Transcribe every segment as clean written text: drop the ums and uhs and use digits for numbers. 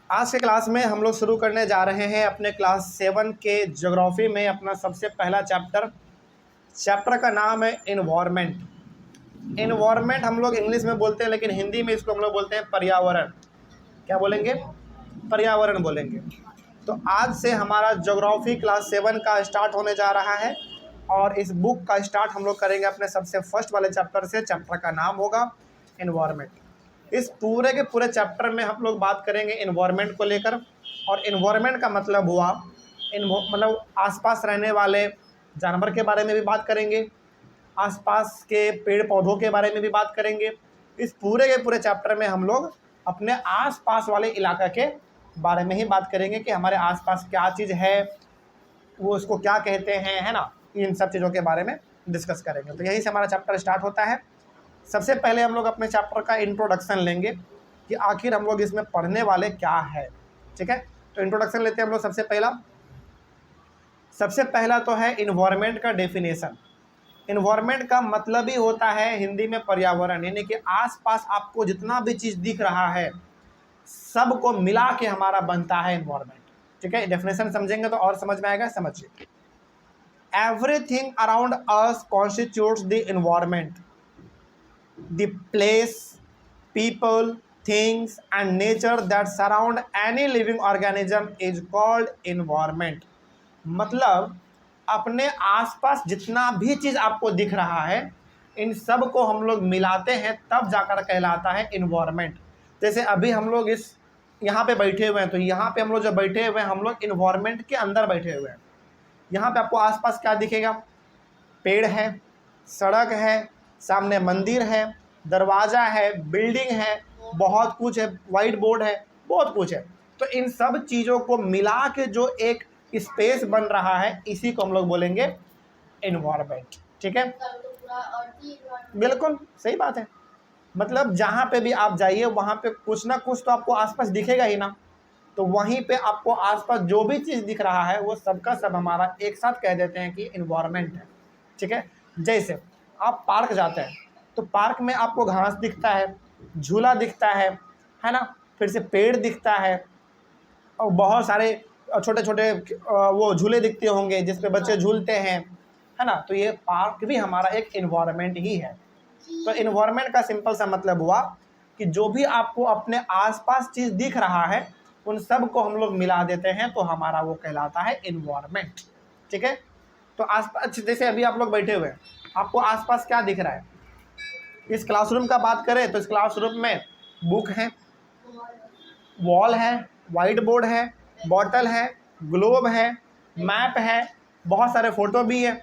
आज के क्लास में हम लोग शुरू करने जा रहे हैं अपने क्लास 7 के ज्योग्राफी में अपना सबसे पहला चैप्टर का नाम है इन्वायरमेंट। इन्वायरमेंट हम लोग इंग्लिश में बोलते हैं, लेकिन हिंदी में इसको हम लोग बोलते हैं पर्यावरण। क्या बोलेंगे? पर्यावरण बोलेंगे। तो आज से हमारा ज्योग्राफी क्लास 7 का स्टार्ट होने जा रहा है और इस बुक का स्टार्ट हम लोग करेंगे अपने सबसे फर्स्ट वाले चैप्टर से। चैप्टर का नाम होगा इन्वायरमेंट। इस पूरे के पूरे चैप्टर में हम लोग बात करेंगे इन्वायरमेंट को लेकर। और इन्वायरमेंट का मतलब हुआ मतलब आसपास रहने वाले जानवर के बारे में भी बात करेंगे, आसपास के पेड़ पौधों के बारे में भी बात करेंगे। इस पूरे के पूरे चैप्टर में हम लोग अपने आसपास वाले इलाका के बारे में ही बात करेंगे कि हमारे आसपास क्या चीज़ है, वो उसको क्या कहते हैं, है ना। इन सब चीज़ों के बारे में डिस्कस करेंगे। तो यहीं से हमारा चैप्टर स्टार्ट होता है। सबसे पहले हम लोग अपने चैप्टर का इंट्रोडक्शन लेंगे कि आखिर हम लोग इसमें पढ़ने वाले क्या है। ठीक है, तो इंट्रोडक्शन लेते हैं हम लोग। सबसे पहला तो है इन्वायरमेंट का डेफिनेशन। इन्वायरमेंट का मतलब ही होता है हिंदी में पर्यावरण, यानी कि आसपास आपको जितना भी चीज़ दिख रहा है सब को मिला के हमारा बनता है इन्वायरमेंट। ठीक है, डेफिनेशन समझेंगे तो और समझ में आएगा। समझिए, everything around us constitutes the environment. The place, people, things and nature that surround any living organism is called environment। मतलब अपने आसपास जितना भी चीज़ आपको दिख रहा है इन सब को हम लोग मिलाते हैं तब जाकर कहलाता है इन्वायरमेंट। जैसे अभी हम लोग इस यहाँ पे बैठे हुए हैं, तो यहाँ पे हम लोग जो बैठे हुए हैं हम लोग इन्वायरमेंट के अंदर बैठे हुए हैं। यहाँ पे आपको आसपास क्या दिखेगा? पेड़ है, सड़क है, सामने मंदिर है, दरवाज़ा है, बिल्डिंग है, बहुत कुछ है, वाइट बोर्ड है, बहुत कुछ है। तो इन सब चीज़ों को मिला के जो एक स्पेस बन रहा है इसी को हम लोग बोलेंगे एनवायरनमेंट। ठीक है, बिल्कुल सही बात है। मतलब जहाँ पे भी आप जाइए वहाँ पे कुछ ना कुछ तो आपको आसपास दिखेगा ही ना। तो वहीं पे आपको आसपास जो भी चीज़ दिख रहा है वो सबका सब हमारा एक साथ कह देते हैं कि एनवायरनमेंट है। ठीक है, जैसे आप पार्क जाते हैं तो पार्क में आपको घास दिखता है, झूला दिखता है ना, फिर से पेड़ दिखता है और बहुत सारे छोटे छोटे वो झूले दिखते होंगे जिस पे बच्चे झूलते हैं, है ना। तो ये पार्क भी हमारा एक इन्वायरमेंट ही है। तो इन्वायरमेंट का सिंपल सा मतलब हुआ कि जो भी आपको अपने आसपास चीज़ दिख रहा है उन सब को हम लोग मिला देते हैं तो हमारा वो कहलाता है इन्वायरमेंट। ठीक है, तो आसपास जैसे अभी आप लोग बैठे हुए हैं, आपको आसपास क्या दिख रहा है? इस क्लासरूम का बात करें तो इस क्लासरूम में बुक है, वॉल है, वाइट बोर्ड है, बॉटल है, ग्लोब है, मैप है, बहुत सारे फोटो भी है।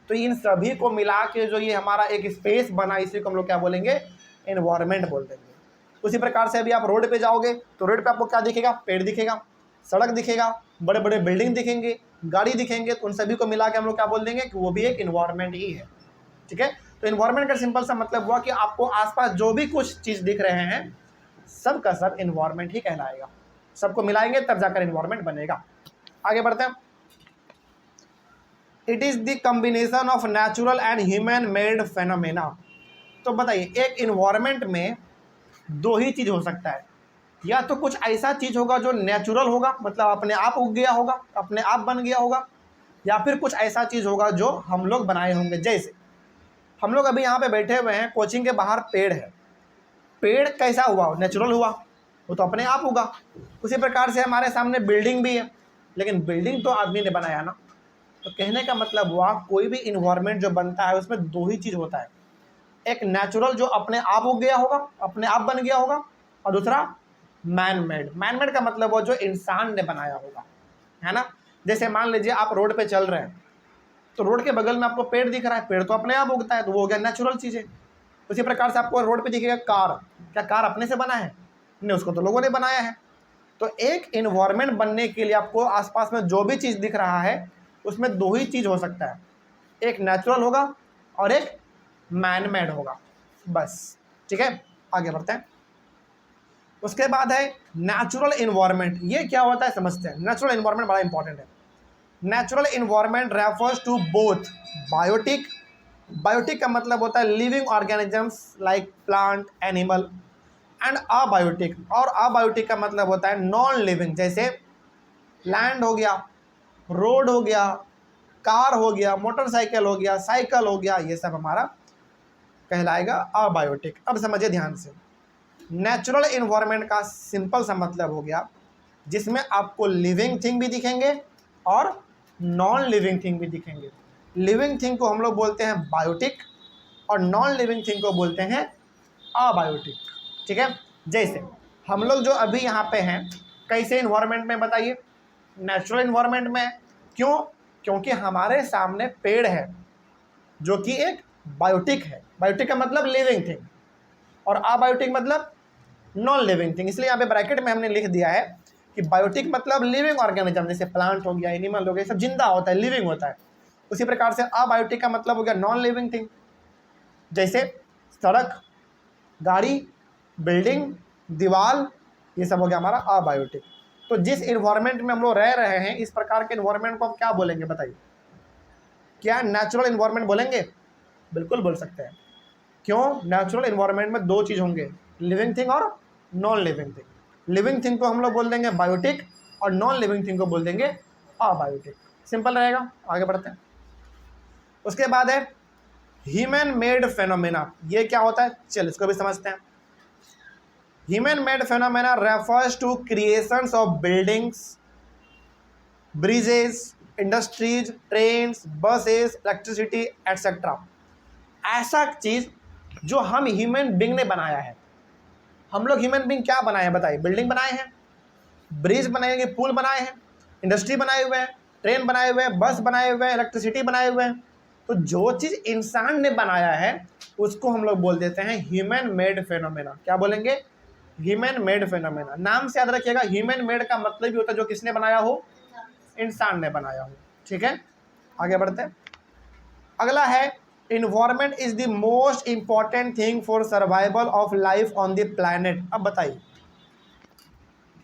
तो इन सभी को मिला के जो ये हमारा एक स्पेस बना इसी को हम लोग क्या बोलेंगे? एनवायरनमेंट बोल देंगे। उसी प्रकार से अभी आप रोड पे जाओगे तो रोड पे आपको क्या दिखेगा? पेड़ दिखेगा, सड़क दिखेगा, बड़े बड़े बिल्डिंग दिखेंगे, गाड़ी दिखेंगे। तो उन सभी को मिला के हम लोग क्या बोल देंगे कि वो भी एक इन्वायरमेंट ही है। ठीक है, तो इन्वायरमेंट का सिंपल सा मतलब हुआ कि आपको आसपास जो भी कुछ चीज़ दिख रहे हैं सब का सब इन्वायरमेंट ही कहलाएगा। सबको मिलाएंगे तब जाकर इन्वायरमेंट बनेगा। आगे बढ़ते हैं। It is the combination of natural and human made phenomena. तो बताइए, एक इन्वायरमेंट में दो ही चीज़ हो सकता है। या तो कुछ ऐसा चीज़ होगा जो नेचुरल होगा, मतलब अपने आप उग गया होगा, अपने आप बन गया होगा, या फिर कुछ ऐसा चीज़ होगा जो हम लोग बनाए होंगे। जैसे हम लोग अभी यहाँ पे बैठे हुए हैं, कोचिंग के बाहर पेड़ है। पेड़ कैसा हुआ? नेचुरल हुआ, वो तो अपने आप होगा। उसी प्रकार से हमारे सामने बिल्डिंग भी है, लेकिन बिल्डिंग तो आदमी ने बनाया ना। तो कहने का मतलब हुआ कोई भी इन्वायरमेंट जो बनता है उसमें दो ही चीज़ होता है। एक नेचुरल जो अपने आप उग गया होगा, अपने आप बन गया होगा, और दूसरा मैन मेड। मैन मेड का मतलब वो जो इंसान ने बनाया होगा, है ना। जैसे मान लीजिए आप रोड पे चल रहे हैं तो रोड के बगल में आपको पेड़ दिख रहा है, पेड़ तो अपने आप उगता है, तो वो हो गया नेचुरल चीज़ें। उसी प्रकार से आपको रोड पे दिखेगा कार। क्या कार अपने से बना है? नहीं, उसको तो लोगों ने बनाया है। तो एक इन्वायरमेंट बनने के लिए आपको आसपास में जो भी चीज़ दिख रहा है उसमें दो ही चीज़ हो सकता है, एक नेचुरल होगा और एक मैन मेड होगा, बस। ठीक है, आगे बढ़ते हैं। उसके बाद है नेचुरल इन्वायरमेंट। ये क्या होता है समझते हैं। नेचुरल इन्वायरमेंट बड़ा इंपॉर्टेंट है। Natural environment refers to both biotic. Biotic का मतलब होता है living organisms like plant, animal, and abiotic, और अबायोटिक का मतलब होता है नॉन लिविंग, जैसे लैंड हो गया, रोड हो गया, कार हो गया, मोटरसाइकिल हो गया, साइकिल हो गया, ये सब हमारा कहलाएगा अबायोटिक। अब समझिए ध्यान से, नेचुरल इन्वायरमेंट का सिंपल सा मतलब हो गया जिसमें आपको लिविंग थिंग भी दिखेंगे और नॉन लिविंग थिंग भी दिखेंगे। लिविंग थिंग को हम लोग बोलते हैं बायोटिक और नॉन लिविंग थिंग को बोलते हैं अबायोटिक। ठीक है, जैसे हम लोग जो अभी यहाँ पे हैं कैसे इन्वायरमेंट में बताइए, नेचुरल इन्वायरमेंट में। क्यों? क्योंकि हमारे सामने पेड़ है जो कि एक बायोटिक है। बायोटिक का मतलब लिविंग थिंग और अबायोटिक मतलब नॉन लिविंग थिंग। इसलिए यहाँ पे ब्रैकेट में हमने लिख दिया है कि बायोटिक मतलब लिविंग ऑर्गेनिज्म, जैसे प्लांट हो गया, एनिमल हो गया, सब जिंदा होता है, लिविंग होता है। उसी प्रकार से अबायोटिक का मतलब हो गया नॉन लिविंग थिंग, जैसे सड़क, गाड़ी, बिल्डिंग, दीवार, ये सब हो गया हमारा अबायोटिक। तो जिस इन्वायरमेंट में हम लोग रह रहे हैं, इस प्रकार के इन्वायरमेंट को हम क्या बोलेंगे बताइए? क्या नेचुरल इन्वायरमेंट बोलेंगे? बिल्कुल बोल सकते हैं। क्यों? नेचुरल इन्वायरमेंट में दो चीज़ होंगे, लिविंग थिंग और non living thing. Living thing को हम लोग बोल देंगे बायोटिक और नॉन लिविंग थिंग को बोल देंगे अबायोटिक। सिंपल रहेगा, आगे बढ़ते हैं। उसके बाद है ह्यूमन मेड फेनोमेना। ये क्या होता है, चल इसको भी समझते हैं। Human made phenomena refers to creations of buildings, bridges, industries, trains, buses, electricity etcetera. ऐसा चीज जो हम ह्यूमन बींग ने बनाया है। हम लोग ह्यूमन बींग क्या बनाए हैं बताइए? बिल्डिंग बनाए हैं, ब्रिज बनाए हैं, पुल बनाए हैं, इंडस्ट्री बनाए हुए हैं, ट्रेन बनाए हुए हैं, बस बनाए हुए हैं, इलेक्ट्रिसिटी बनाए हुए हैं। तो जो चीज़ इंसान ने बनाया है उसको हम लोग बोल देते हैं ह्यूमन मेड फेनोमेना। क्या बोलेंगे? Human made phenomena. नाम से याद रखिएगा, ह्यूमन मेड का मतलब भी होता है जो किसने बनाया हो, इंसान ने बनाया हो। ठीक है, आगे बढ़ते हैं। अगला है environment is the most important thing for survival of life on the planet. अब बताइए,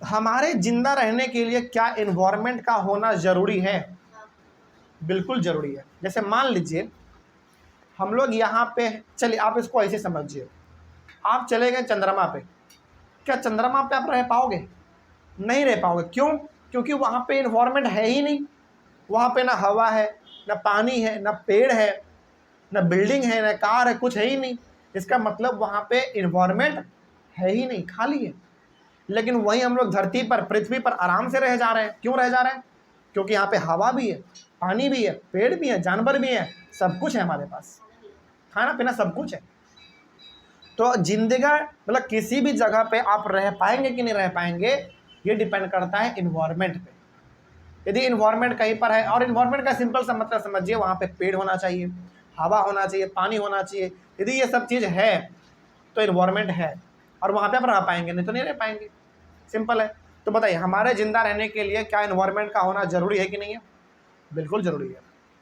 हमारे जिंदा रहने के लिए क्या इन्वायरमेंट का होना जरूरी है? बिल्कुल जरूरी है। जैसे मान लीजिए हम लोग यहाँ पे, चलिए आप इसको ऐसे समझिए, आप चले गए चंद्रमा पे, क्या चंद्रमा पे आप रह पाओगे? नहीं रह पाओगे। क्यों? क्योंकि वहाँ पे इन्वायरमेंट है ही नहीं। वहाँ पे ना हवा है, ना पानी है, ना पेड़ है, ना बिल्डिंग है, ना कार है, कुछ है ही नहीं। इसका मतलब वहाँ पे इन्वायरमेंट है ही नहीं, खाली है। लेकिन वहीं हम लोग धरती पर, पृथ्वी पर आराम से रह जा रहे हैं। क्यों रह जा रहे हैं? क्योंकि यहाँ पे हवा भी है, पानी भी है, पेड़ भी है, जानवर भी है, सब कुछ है हमारे पास, खाना पीना सब कुछ है। तो जिंदगी मतलब किसी भी जगह पे आप रह पाएंगे कि नहीं रह पाएंगे, ये डिपेंड करता है इन्वायरमेंट पे। यदि इन्वायरमेंट कहीं पर है, और इन्वायरमेंट का सिंपल सा मतलब समझिए, वहाँ पे पेड़ होना चाहिए, हवा होना चाहिए, पानी होना चाहिए। यदि ये सब चीज़ है तो इन्वायरमेंट है, और वहाँ पे आप रह पाएंगे, नहीं तो नहीं रह पाएंगे। सिंपल है। तो बताइए, हमारे जिंदा रहने के लिए क्या इन्वायरमेंट का होना जरूरी है कि नहीं है? बिल्कुल जरूरी है।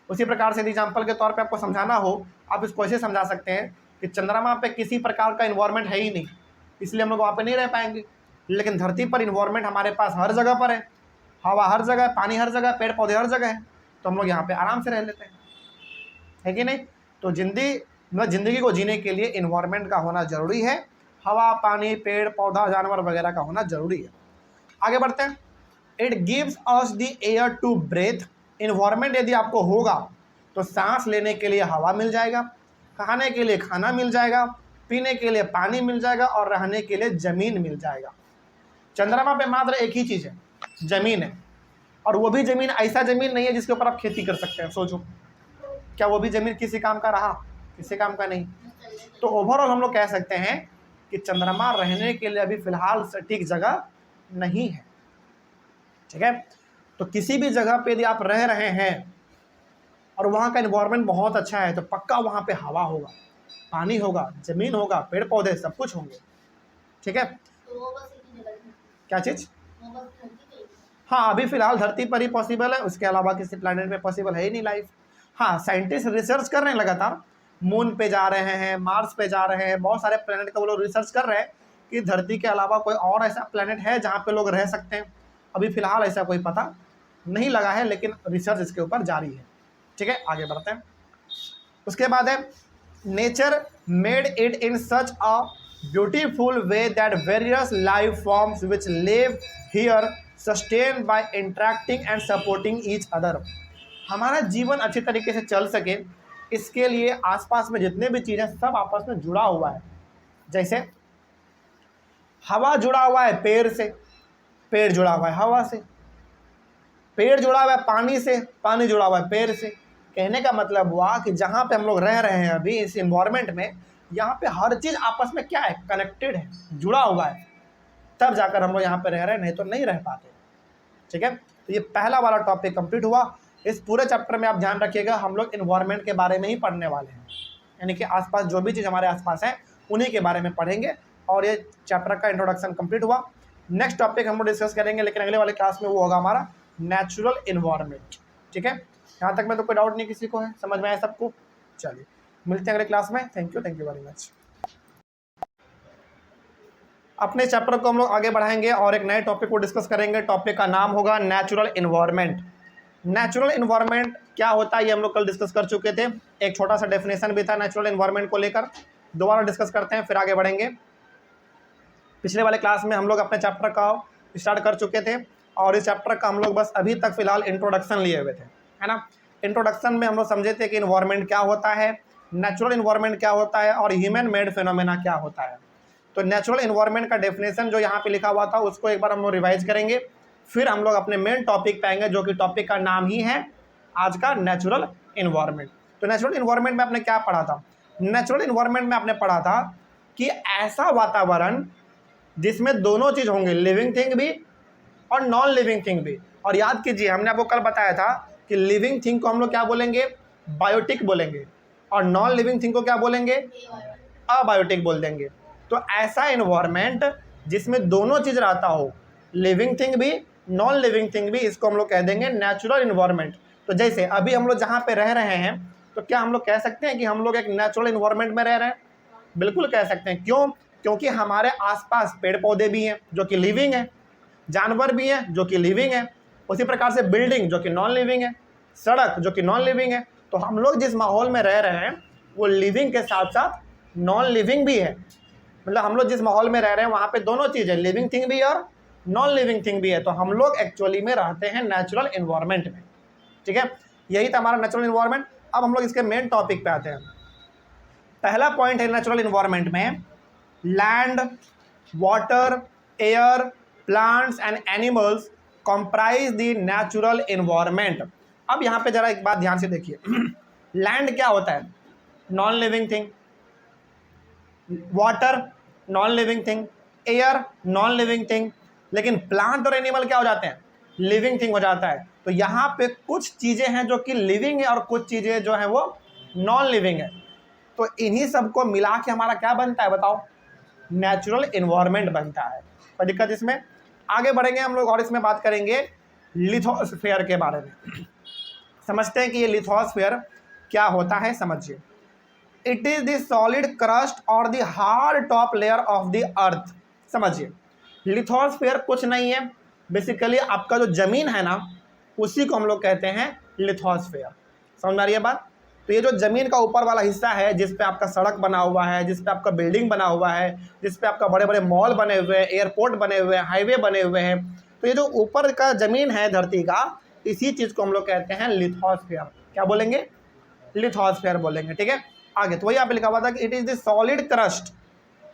उसी प्रकार से एग्जाम्पल के तौर पे आपको समझाना हो, आप इसको ऐसे समझा सकते हैं कि चंद्रमा पे किसी प्रकार का इन्वायरमेंट है ही नहीं, इसलिए हम लोग वहाँ पे नहीं रह पाएंगे। लेकिन धरती पर इन्वायरमेंट हमारे पास हर जगह पर है, हवा हर जगह, पानी हर जगह, पेड़ पौधे हर जगह है, तो हम लोग यहाँ पे आराम से रह लेते हैं, है कि नहीं? तो जिंदगी को जीने के लिए इन्वायरमेंट का होना जरूरी है। हवा, पानी, पेड़ पौधा, जानवर वगैरह का होना जरूरी है। आगे बढ़ते हैं। It gives us the air to breathe. Environment यदि आपको होगा तो सांस लेने के लिए हवा मिल जाएगा, खाने के लिए खाना मिल जाएगा, पीने के लिए पानी मिल जाएगा, और रहने के लिए जमीन मिल जाएगा। चंद्रमा पे मात्र एक ही चीज़ है, जमीन है, और वो भी जमीन ऐसा जमीन नहीं है जिसके ऊपर आप खेती कर सकते हैं। सोचो, क्या वो भी जमीन किसी काम का रहा? किसी काम का नहीं। तो ओवरऑल हम लोग कह सकते हैं कि चंद्रमा रहने के लिए अभी फिलहाल सटीक जगह नहीं है। ठीक है, तो किसी भी जगह पे यदि आप रह रहे हैं और वहाँ का इन्वायरमेंट बहुत अच्छा है, तो पक्का वहाँ पे हवा होगा, पानी होगा, जमीन होगा, पेड़ पौधे सब कुछ होंगे। ठीक है, क्या चीज़? हाँ, अभी फिलहाल धरती पर ही पॉसिबल है, उसके अलावा किसी प्लैनेट पे पॉसिबल है ही नहीं लाइफ। हाँ, साइंटिस्ट रिसर्च कर रहे हैं लगातार, मून पे जा रहे हैं, मार्स पे जा रहे हैं, बहुत सारे प्लैनेट का वो लोग रिसर्च कर रहे हैं कि धरती के अलावा कोई और ऐसा प्लैनेट है जहाँ पे लोग रह सकते हैं। अभी फिलहाल ऐसा कोई पता नहीं लगा है, लेकिन रिसर्च इसके ऊपर जारी है। ठीक है, आगे बढ़ते हैं। उसके बाद है nature made it in such a beautiful way that various life forms which live here sustain by interacting and supporting each other. हमारा जीवन अच्छी तरीके से चल सके इसके लिए आसपास में जितने भी चीज़ें सब आपस में जुड़ा हुआ है। जैसे हवा जुड़ा हुआ है पेड़ से, पेड़ जुड़ा हुआ है हवा से, पेड़ जुड़ा हुआ है पानी से, पानी जुड़ा हुआ है पेड़ से। कहने का मतलब हुआ कि जहाँ पे हम लोग रह रहे हैं अभी इस इन्वायरमेंट में, यहाँ पे हर चीज़ आपस में क्या है, कनेक्टेड है, जुड़ा हुआ है, तब जाकर हम लोग यहाँ पे रह रहे हैं, नहीं तो नहीं रह पाते। ठीक है, तो ये पहला वाला टॉपिक कंप्लीट हुआ। इस पूरे चैप्टर में आप ध्यान रखिएगा हम लोग इन्वायरमेंट के बारे में ही पढ़ने वाले हैं, यानी कि आसपास जो भी चीज़ हमारे आसपास है उन्हीं के बारे में पढ़ेंगे। और ये चैप्टर का इंट्रोडक्शन कंप्लीट हुआ। नेक्स्ट टॉपिक हम लोग डिस्कस करेंगे, लेकिन अगले वाले क्लास में वो होगा हमारा नेचुरल इन्वायरमेंट। ठीक है, यहाँ तक में तो कोई डाउट नहीं किसी को है, समझ में आया सबको? चलिए मिलते हैं अगले क्लास में। Thank you very much. अपने चैप्टर को हम लोग आगे बढ़ाएंगे और एक नए टॉपिक को डिस्कस करेंगे। टॉपिक का नाम होगा नेचुरल इन्वायरमेंट। नेचुरल इन्वायरमेंट क्या होता है ये हम लोग कल डिस्कस कर चुके थे, एक छोटा सा डेफिनेशन भी था नेचुरल इन्वायरमेंट को लेकर। दोबारा डिस्कस करते हैं फिर आगे बढ़ेंगे। पिछले वाले क्लास में हम लोग अपने चैप्टर का स्टार्ट कर चुके थे और इस चैप्टर का हम लोग बस अभी तक फिलहाल इंट्रोडक्शन लिए हुए थे, है ना। इंट्रोडक्शन में हम लोग समझे थे कि इन्वायरमेंट क्या होता है, नेचुरल इन्वायरमेंट क्या होता है और ह्यूमन मेड फिनोमेना क्या होता है। तो नेचुरल इन्वायरमेंट का डेफिनेशन जो यहाँ पे लिखा हुआ था उसको एक बार हम लोग रिवाइज करेंगे, फिर हम लोग अपने मेन टॉपिक पे आएंगे जो कि टॉपिक का नाम ही है आज का नेचुरल इन्वायरमेंट। तो नेचुरल इन्वायरमेंट में आपने क्या पढ़ा था? नेचुरल इन्वायरमेंट में आपने पढ़ा था कि ऐसा वातावरण जिसमें दोनों चीज़ होंगे, लिविंग थिंग भी और नॉन लिविंग थिंग भी। और याद कीजिए हमने आपको कल बताया था कि लिविंग थिंग को हम लोग क्या बोलेंगे, बायोटिक बोलेंगे, और नॉन लिविंग थिंग को क्या बोलेंगे, अबायोटिक बोल देंगे। तो ऐसा इन्वायरमेंट जिसमें दोनों चीज़ रहता हो, लिविंग थिंग भी नॉन लिविंग थिंग भी, इसको हम लोग कह देंगे नेचुरल इन्वायरमेंट। तो जैसे अभी हम लोग जहाँ पे रह रहे हैं तो क्या हम लोग कह सकते हैं कि हम लोग एक नेचुरल इन्वायरमेंट में रह रहे हैं? बिल्कुल कह सकते हैं। क्यों? क्योंकि हमारे आसपास पेड़ पौधे भी हैं जो कि लिविंग है, जानवर भी हैं जो कि लिविंग है, उसी प्रकार से बिल्डिंग जो कि नॉन लिविंग है, सड़क जो कि नॉन लिविंग है। तो हम लोग जिस माहौल में रह रहे हैं वो लिविंग के साथ साथ नॉन लिविंग भी है। मतलब हम लोग जिस माहौल में रह रहे हैं वहाँ पे दोनों चीज़ है, लिविंग थिंग भी और नॉन लिविंग थिंग भी है। तो हम लोग एक्चुअली में रहते हैं नेचुरल इन्वायरमेंट में। ठीक है, यही था हमारा नेचुरल इन्वायरमेंट। अब हम लोग इसके मेन टॉपिक पे आते हैं। पहला पॉइंट है नेचुरल इन्वायरमेंट में land, water, air, plants and animals comprise the natural environment. अब यहाँ पे जरा एक बात ध्यान से देखिए। लैंड क्या होता है? Non living thing. Water non living thing, air non living thing. लेकिन प्लांट और एनिमल क्या हो जाते हैं? लिविंग थिंग हो जाता है। तो यहाँ पे कुछ चीज़ें हैं जो कि लिविंग है और कुछ चीज़ें जो हैं वो नॉन लिविंग है। तो इन्हीं सबको मिला के हमारा क्या बनता है बताओ? नेचुरल इन्वायरमेंट बनता है। कोई दिक्कत इसमें? आगे बढ़ेंगे हम लोग और इसमें बात करेंगे लिथोस्फीयर के बारे में। समझते हैं कि ये लिथोस्फीयर क्या होता है, समझिए। It is the solid crust और the hard top layer of the earth. समझिए, लिथोस्फीयर कुछ नहीं है, बेसिकली आपका जो जमीन है ना उसी को हम लोग कहते हैं लिथोस्फीयर। समझ में आ रही है बात? तो ये जो ज़मीन का ऊपर वाला हिस्सा है जिस पे आपका सड़क बना हुआ है, जिस पे आपका बिल्डिंग बना हुआ है, जिस पे आपका बड़े बड़े मॉल बने हुए हैं, एयरपोर्ट बने हुए हैं, हाईवे बने हुए हैं, तो ये जो ऊपर का ज़मीन है धरती का, इसी चीज़ को हम लोग कहते हैं लिथोस्फीयर। क्या बोलेंगे? लिथोस्फीयर बोलेंगे। ठीक है, आगे तो वही यहाँ पे लिखा हुआ था कि it is the solid crust.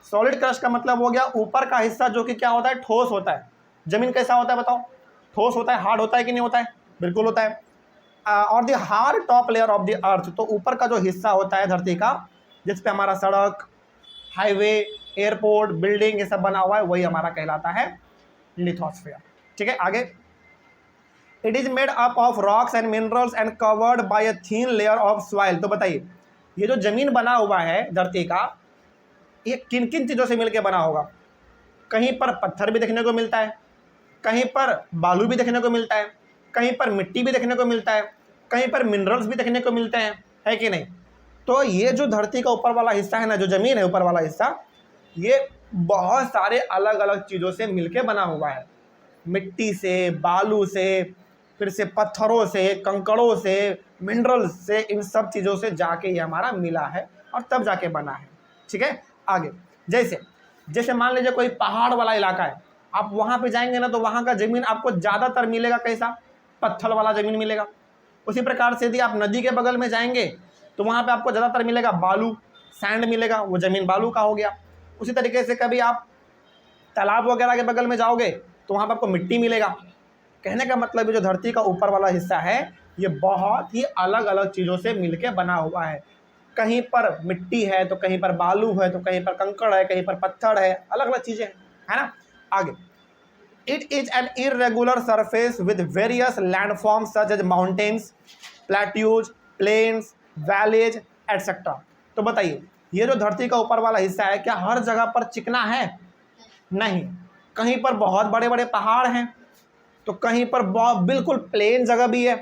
Solid crust का मतलब हो गया ऊपर का हिस्सा जो कि क्या होता है? ठोस होता है। ज़मीन कैसा होता है बताओ? ठोस होता है। हार्ड होता है कि नहीं होता है? बिल्कुल होता है। और the hard top layer of the अर्थ, तो ऊपर का जो हिस्सा होता है धरती का जिस पे हमारा सड़क, हाईवे, एयरपोर्ट, बिल्डिंग ये सब बना हुआ है, वही हमारा कहलाता है लिथोस्फीयर। ठीक है, आगे। It is made up of rocks and minerals and covered by a thin layer of soil. तो बताइए ये जो जमीन बना हुआ है धरती का, ये किन किन चीज़ों से मिलकर बना होगा? कहीं पर पत्थर भी देखने को मिलता है, कहीं पर बालू भी देखने को मिलता है, कहीं पर मिट्टी भी देखने को मिलता है, कहीं पर मिनरल्स भी देखने को मिलते हैं, है कि नहीं? तो ये जो धरती का ऊपर वाला हिस्सा है ना, जो ज़मीन है ऊपर वाला हिस्सा, ये बहुत सारे अलग अलग चीज़ों से मिलके बना हुआ है। मिट्टी से, बालू से, फिर से पत्थरों से, कंकड़ों से, मिनरल्स से, इन सब चीज़ों से जाके ये हमारा मिला है और तब जाके बना है। ठीक है, आगे। जैसे जैसे मान लीजिए कोई पहाड़ वाला इलाका है, आप वहाँ पे जाएंगे ना तो वहाँ का ज़मीन आपको ज़्यादातर मिलेगा कैसा, पत्थर वाला ज़मीन मिलेगा। उसी प्रकार से यदि आप नदी के बगल में जाएंगे तो वहाँ पे आपको ज़्यादातर मिलेगा बालू, सैंड मिलेगा, वो ज़मीन बालू का हो गया। उसी तरीके से कभी आप तालाब वगैरह के बगल में जाओगे तो वहाँ पर आपको मिट्टी मिलेगा। कहने का मतलब ये जो धरती का ऊपर वाला हिस्सा है ये बहुत ही अलग अलग चीज़ों से मिलके बना हुआ है। कहीं पर मिट्टी है तो कहीं पर बालू है तो कहीं पर कंकड़ है, कहीं पर पत्थर है, अलग अलग चीज़ें हैं, है ना। आगे, it is an irregular surface with various landforms such as mountains, plateaus, plains, valleys etcetera. तो बताइए ये जो धरती का ऊपर वाला हिस्सा है क्या हर जगह पर चिकना है? नहीं, कहीं पर बहुत बड़े बड़े पहाड़ हैं, तो कहीं पर बिल्कुल प्लेन जगह भी है,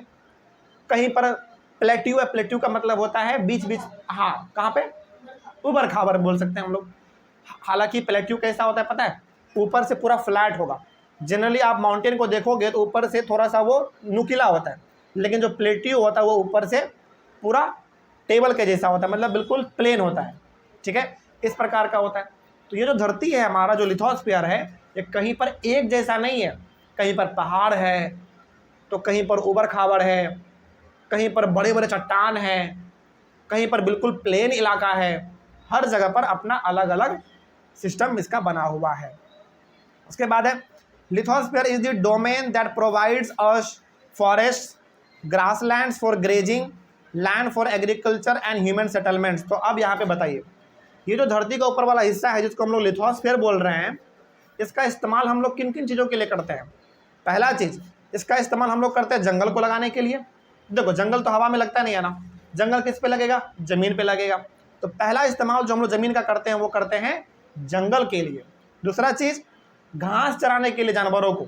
कहीं पर प्लेट्यू है। प्लेट्यू का मतलब होता है बीच बीच, हाँ कहाँ पे, ऊबर खाबर बोल सकते हैं हम लोग। हालांकि प्लेट्यू कैसा होता है पता है, ऊपर से पूरा फ्लैट होगा। जनरली आप माउंटेन को देखोगे तो ऊपर से थोड़ा सा वो नुकीला होता है, लेकिन जो प्लेट्यू होता है वो ऊपर से पूरा टेबल के जैसा होता है, मतलब बिल्कुल प्लेन होता है, ठीक है, इस प्रकार का होता है। तो ये जो धरती है हमारा जो लिथोस्फीयर है ये कहीं पर एक जैसा नहीं है, कहीं पर पहाड़ है तो कहीं पर ऊबड़ खाबड़ है, कहीं पर बड़े बड़े चट्टान हैं, कहीं पर बिल्कुल प्लेन इलाका है। हर जगह पर अपना अलग अलग सिस्टम इसका बना हुआ है। उसके बाद है lithosphere is the domain that provides us forest, grasslands for grazing, land for agriculture and human settlements. तो अब यहाँ पे बताइए ये जो धरती का ऊपर वाला हिस्सा है जिसको हम लोग लिथोस्फीयर बोल रहे हैं, इसका इस्तेमाल हम लोग किन किन चीज़ों के लिए करते हैं? पहला चीज़, इसका इस्तेमाल हम लोग करते हैं जंगल को लगाने के लिए। देखो जंगल तो हवा में लगता नहीं है ना, जंगल किस पे लगेगा, ज़मीन पे लगेगा। तो पहला इस्तेमाल जो हम लोग ज़मीन का करते हैं वो करते हैं जंगल के लिए। दूसरा चीज़, घास चराने के लिए जानवरों को,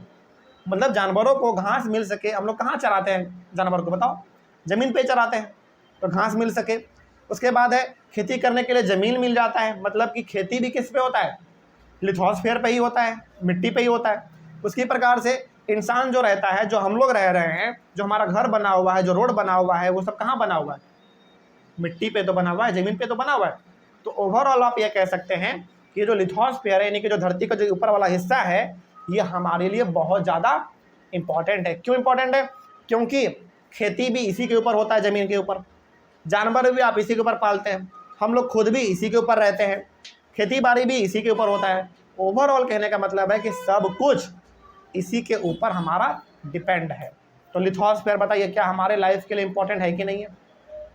मतलब जानवरों को घास मिल सके। हम लोग कहाँ चराते हैं जानवर को बताओ? ज़मीन पे चराते हैं तो घास मिल सके। उसके बाद है खेती करने के लिए ज़मीन मिल जाता है, मतलब कि खेती भी किस पे होता है, लिथोस्फीयर पे ही होता है, मिट्टी पे ही होता है। उसी प्रकार से इंसान जो रहता है, जो हम लोग रह रहे हैं, जो हमारा घर बना हुआ है, जो रोड बना हुआ है, वो सब कहाँ बना हुआ है? मिट्टी पे तो बना हुआ है, ज़मीन पे तो बना हुआ है। तो ओवरऑल आप ये कह सकते हैं कि ये जो लिथोस्फीयर है यानी कि जो धरती का जो ऊपर वाला हिस्सा है ये हमारे लिए बहुत ज़्यादा इम्पॉर्टेंट है। क्यों इम्पॉर्टेंट है? क्योंकि खेती भी इसी के ऊपर होता है, ज़मीन के ऊपर। जानवर भी आप इसी के ऊपर पालते हैं, हम लोग खुद भी इसी के ऊपर रहते हैं, खेती बाड़ी भी इसी के ऊपर होता है। ओवरऑल कहने का मतलब है कि सब कुछ इसी के ऊपर हमारा डिपेंड है। तो लिथोस्फीयर बताइए क्या हमारे लाइफ के लिए इम्पोर्टेंट है कि नहीं है?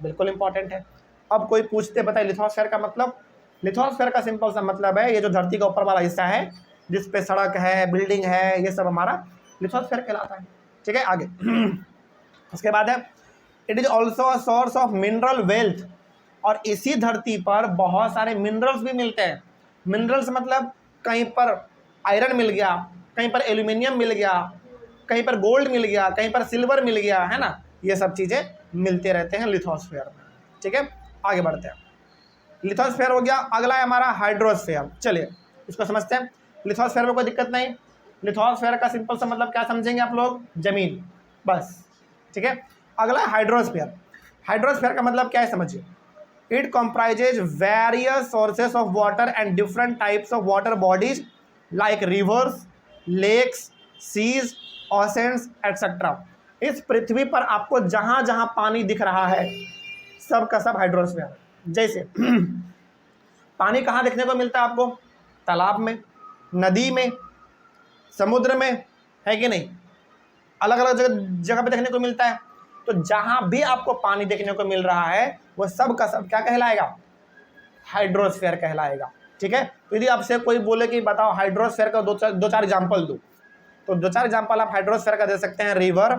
बिल्कुल इम्पोर्टेंट है। अब कोई पूछते बताइए लिथोस्फीयर का मतलब? लिथोस्फीयर का सिंपल सा मतलब है ये जो धरती का ऊपर वाला हिस्सा है जिस पे सड़क है, बिल्डिंग है, ये सब हमारा लिथोस्फीयर कहलाता है, ठीक है। आगे उसके बाद है it is also a source of mineral wealth. और इसी धरती पर बहुत सारे मिनरल्स भी मिलते हैं। मिनरल्स मतलब कहीं पर आयरन मिल गया, कहीं पर एल्यूमिनियम मिल गया, कहीं पर गोल्ड मिल गया, कहीं पर सिल्वर मिल गया, है ना। ये सब चीज़ें मिलते रहते हैं लिथोस्फीयर में, ठीक है। आगे बढ़ते हैं। लिथोस्फीयर हो गया, अगला है हमारा हाइड्रोस्फीयर। चलिए इसको समझते हैं। लिथोस्फीयर में कोई दिक्कत नहीं। लिथोस्फीयर का सिंपल सा मतलब क्या समझेंगे आप लोग? जमीन, बस, ठीक है। अगला है हाइड्रोस्फीयर। हाइड्रोस्फीयर का मतलब क्या है समझिए। It comprises various sources of water and different types of water bodies like rivers, lakes, seas, oceans etcetera. इस पृथ्वी पर आपको जहाँ जहाँ पानी दिख रहा है सब का सब हाइड्रोस्फीयर है। जैसे पानी कहाँ देखने को मिलता है आपको? तालाब में, नदी में, समुद्र में, है कि नहीं? अलग अलग जगह पे देखने को मिलता है। तो जहाँ भी आपको पानी देखने को मिल रहा है वो सब का सब क्या कहलाएगा? हाइड्रोस्फीयर कहलाएगा, ठीक है। तो यदि आपसे कोई बोले कि बताओ हाइड्रोस्फीयर का दो चार एग्जाम्पल दो, तो दो चार एग्जाम्पल आप हाइड्रोस्फीयर का दे सकते हैं। रिवर,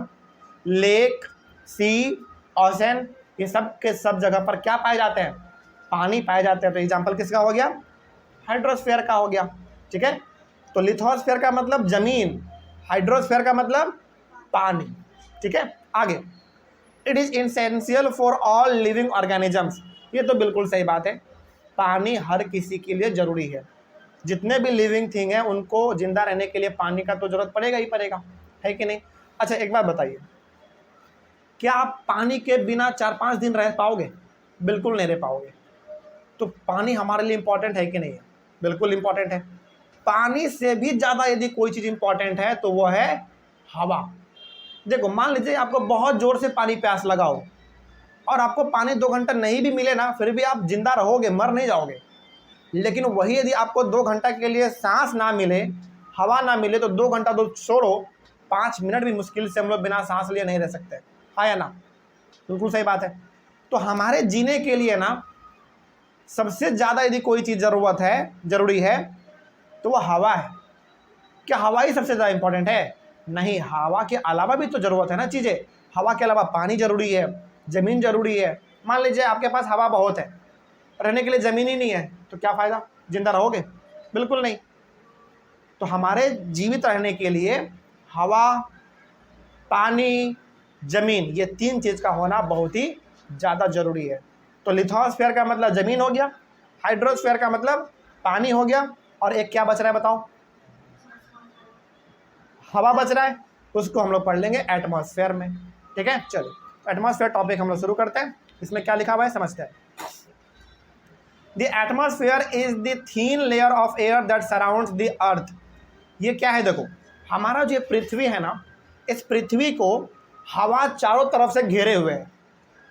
लेक, सी, ओशन, ये सब के सब जगह पर क्या पाए जाते हैं? पानी पाए जाते हैं। तो एग्जाम्पल किसका हो गया? हाइड्रोस्फीयर का हो गया, ठीक है। तो लिथोस्फीयर का मतलब जमीन, हाइड्रोस्फीयर का मतलब पानी, ठीक है। आगे, it is essential for all living organisms. ये तो बिल्कुल सही बात है, पानी हर किसी के लिए जरूरी है। जितने भी लिविंग थिंग हैं उनको जिंदा रहने के लिए पानी का तो जरूरत पड़ेगा ही पड़ेगा, है कि नहीं? अच्छा एक बात बताइए, क्या आप पानी के बिना 4-5 दिन रह पाओगे? बिल्कुल नहीं रह पाओगे। तो पानी हमारे लिए इंपॉर्टेंट है कि नहीं है? बिल्कुल इंपॉर्टेंट है। पानी से भी ज़्यादा यदि कोई चीज़ इंपॉर्टेंट है तो वो है हवा। देखो मान लीजिए आपको बहुत ज़ोर से पानी प्यास लगाओ और आपको पानी 2 घंटा नहीं भी मिले ना, फिर भी आप जिंदा रहोगे, मर नहीं जाओगे। लेकिन वही यदि आपको 2 घंटा के लिए सांस ना मिले, हवा ना मिले, तो 2 घंटा तो छोड़ो, 5 मिनट भी मुश्किल से हम लोग बिना सांस लिए नहीं रह सकते। हाँ या ना? बिल्कुल सही बात है। तो हमारे जीने के लिए ना सबसे ज़्यादा यदि कोई चीज़ ज़रूरी है तो वो हवा है। क्या हवा ही सबसे ज़्यादा इंपॉर्टेंट है? नहीं, हवा के अलावा भी तो ज़रूरत है ना चीज़ें। हवा के अलावा पानी ज़रूरी है, ज़मीन ज़रूरी है। मान लीजिए आपके पास हवा बहुत है, रहने के लिए ज़मीन ही नहीं है, तो क्या फ़ायदा? जिंदा रहोगे? बिल्कुल नहीं। तो हमारे जीवित रहने के लिए हवा, पानी, ज़मीन, ये 3 चीज़ का होना बहुत ही ज़्यादा ज़रूरी है। तो लिथोस्फीयर का मतलब ज़मीन हो गया, हाइड्रोस्फीयर का मतलब पानी हो गया, और एक क्या बच रहा है बताओ? हवा बच रहा है, उसको हम लोग पढ़ लेंगे एटमॉस्फेयर में। ठीक है, चलो एटमॉस्फेयर टॉपिक हम लोग शुरू करते हैं। इसमें क्या लिखा हुआ है समझते हैं। The atmosphere is the thin layer of air that surrounds the earth. ये क्या है? देखो हमारा जो पृथ्वी है ना, इस पृथ्वी को हवा चारों तरफ से घेरे हुए है,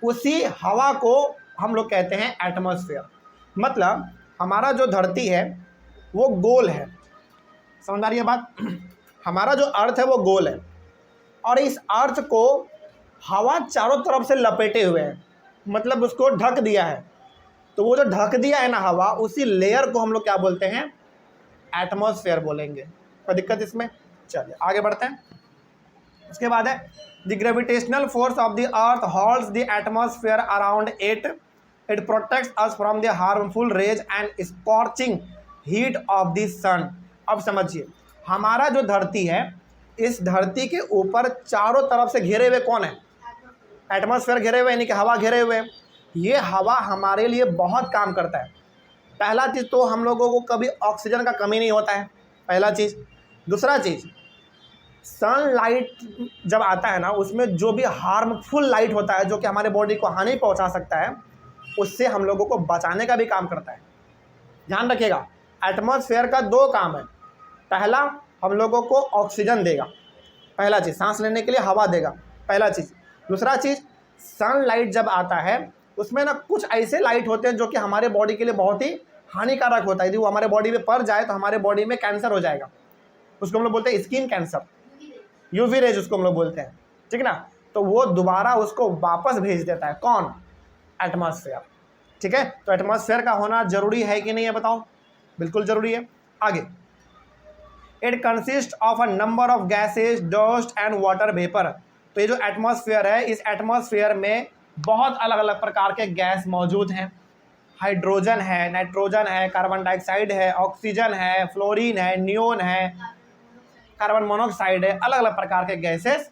उसी हवा को हम लोग कहते हैं एटमॉस्फेयर। मतलब हमारा जो धरती है वो गोल है, समझ आ रही है बात? हमारा जो अर्थ है वो गोल है, और इस अर्थ को हवा चारों तरफ से लपेटे हुए है, मतलब उसको ढक दिया है। तो वो जो ढक दिया है ना हवा, उसी लेयर को हम लोग क्या बोलते हैं? एटमॉस्फेयर बोलेंगे। कोई दिक्कत इसमें? चलिए आगे बढ़ते हैं। उसके बाद है the gravitational force of the earth holds the atmosphere around it. It protects us from the harmful rays and scorching heat of the sun. अब समझिए, हमारा जो धरती है, इस धरती के ऊपर चारों तरफ से घेरे हुए कौन है? एटमॉस्फेयर घेरे हुए, यानी कि हवा घेरे हुए। ये हवा हमारे लिए बहुत काम करता है। पहला चीज़ तो हम लोगों को कभी ऑक्सीजन का कमी नहीं होता है, पहला चीज़। दूसरा चीज़, सनलाइट जब आता है ना, उसमें जो भी हार्मफुल लाइट होता है जो कि हमारे बॉडी को हानि पहुंचा सकता है, उससे हम लोगों को बचाने का भी काम करता है। ध्यान रखिएगा, एटमॉस्फेयर का 2 काम है। पहला, हम लोगों को ऑक्सीजन देगा, पहला चीज़, सांस लेने के लिए हवा देगा, पहला चीज़। दूसरा चीज़, सनलाइट जब आता है उसमें ना कुछ ऐसे लाइट होते हैं जो कि हमारे बॉडी के लिए बहुत ही हानिकारक होता है। यदि वो हमारे बॉडी में पड़ जाए तो हमारे बॉडी में कैंसर हो जाएगा, उसको हम लोग बोलते हैं स्किन कैंसर, यूवी रेज उसको हम लोग बोलते हैं, ठीक है ना। तो वो दोबारा उसको वापस भेज देता है, कौन? एटमॉस्फेयर। ठीक है, तो एटमॉस्फेयर का होना जरूरी है कि नहीं है बताओ? बिल्कुल जरूरी है। आगे, it consist of a number of gases, dust and water vapour. तो ये जो एटमॉस्फेयर है, इस एटमॉस्फेयर में बहुत अलग अलग प्रकार के गैस मौजूद हैं। हाइड्रोजन है, नाइट्रोजन है, कार्बन डाइऑक्साइड है, ऑक्सीजन है, फ्लोरीन है, नियोन है, कार्बन मोनोऑक्साइड है। अलग अलग प्रकार के गैसेस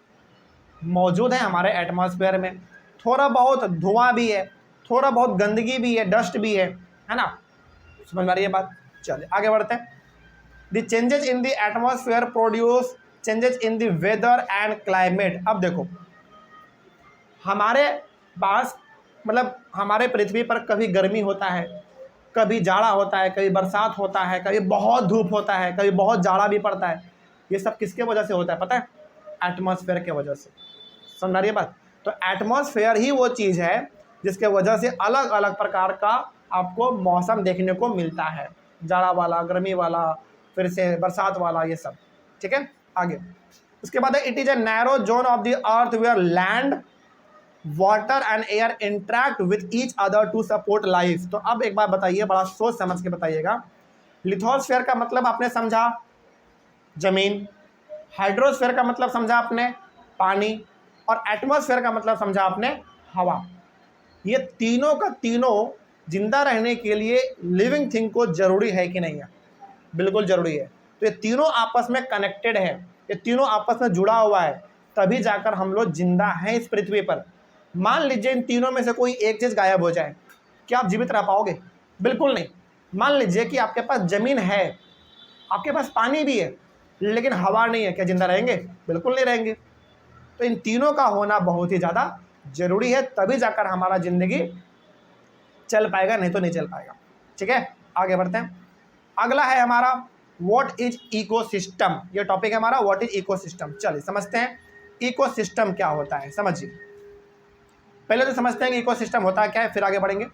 मौजूद हैं हमारे एटमॉस्फेयर में। थोड़ा बहुत धुआं भी है, थोड़ा बहुत गंदगी भी है, डस्ट भी है ना? समझ में आ रही है बात? चलिए आगे बढ़ते हैं। The changes in the atmosphere produce changes in the weather and climate. अब देखो, हमारे पास मतलब हमारे पृथ्वी पर कभी गर्मी होता है, कभी जाड़ा होता है, कभी बरसात होता है, कभी बहुत धूप होता है, कभी बहुत जाड़ा भी पड़ता है। ये सब किसके वजह से होता है पता है? एटमॉस्फेयर के वजह से। समझ रही है बात? तो एटमॉस्फेयर ही वो चीज़ है जिसके वजह से अलग अलग प्रकार का आपको मौसम देखने को मिलता है, जाड़ा वाला, गर्मी वाला, फिर से बरसात वाला, ये सब। ठीक है, आगे उसके बाद है it is a narrow zone of the earth where land, water and air interact with each other to support life. तो अब एक बात बताइए, बड़ा सोच समझ के बताइएगा। लिथोस्फेयर का मतलब आपने समझा जमीन, हाइड्रोस्फेयर का मतलब समझा आपने पानी, और एटमॉस्फेयर का मतलब समझा आपने हवा। ये तीनों का तीनों जिंदा रहने के लिए लिविंग थिंग को जरूरी है कि नहीं है? बिल्कुल जरूरी है। तो ये तीनों आपस में कनेक्टेड है, ये तीनों आपस में जुड़ा हुआ है, तभी जाकर हम लोग जिंदा हैं इस पृथ्वी पर। मान लीजिए इन तीनों में से कोई एक चीज गायब हो जाए, क्या आप जीवित रह पाओगे? बिल्कुल नहीं। मान लीजिए कि आपके पास जमीन है, आपके पास पानी भी है, लेकिन हवा नहीं है, क्या जिंदा रहेंगे? बिल्कुल नहीं रहेंगे। तो इन तीनों का होना बहुत ही ज़्यादा जरूरी है, तभी जाकर हमारा ज़िंदगी चल पाएगा, नहीं तो नहीं चल पाएगा। ठीक है, आगे बढ़ते हैं। अगला है हमारा व्हाट इज इकोसिस्टम। ये टॉपिक है हमारा व्हाट इज इकोसिस्टम। चलिए समझते हैं इकोसिस्टम क्या होता है। समझिए, पहले तो समझते हैं कि इकोसिस्टम होता क्या है, फिर आगे बढ़ेंगे।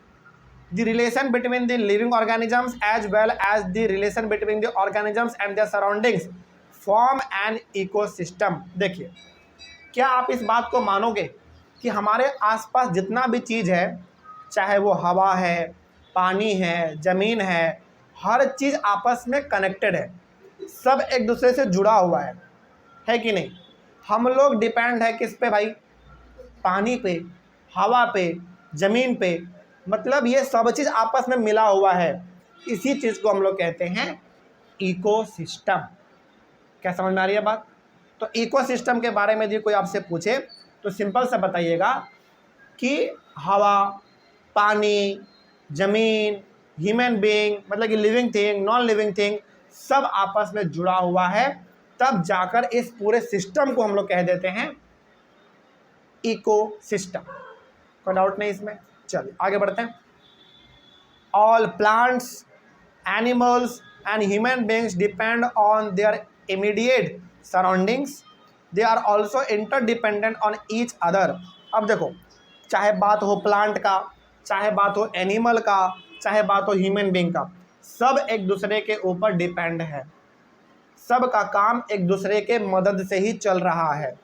The relation between the living organisms as well as the relation between the organisms and their surroundings form an ecosystem. देखिए, क्या आप इस बात को मानोगे कि हमारे आसपास जितना भी चीज़ है, चाहे वो हवा है, पानी है, ज़मीन हर चीज़ आपस में कनेक्टेड है, सब एक दूसरे से जुड़ा हुआ है कि नहीं? हम लोग डिपेंड है किस पे भाई? पानी पे, हवा पे, ज़मीन पे, मतलब ये सब चीज़ आपस में मिला हुआ है। इसी चीज़ को हम लोग कहते हैं इकोसिस्टम। क्या समझ में आ रही है बात? तो इकोसिस्टम के बारे में यदि कोई आपसे पूछे तो सिंपल सा बताइएगा कि हवा, पानी, ज़मीन, ह्यूमन बीइंग, मतलब कि living thing, non living thing, सब आपस में जुड़ा हुआ है, तब जाकर इस पूरे सिस्टम को हम लोग कह देते हैं इकोसिस्टम। कोई डाउट नहीं इसमें? चलिए आगे बढ़ते हैं। All plants, animals and human beings depend on their immediate surroundings, they are also interdependent on each other. अब देखो, चाहे बात हो प्लांट का, चाहे बात हो एनिमल का, चाहे बात हो ह्यूमन बीइंग का, सब एक दूसरे के ऊपर डिपेंड है, सब का काम एक दूसरे के मदद से ही चल रहा है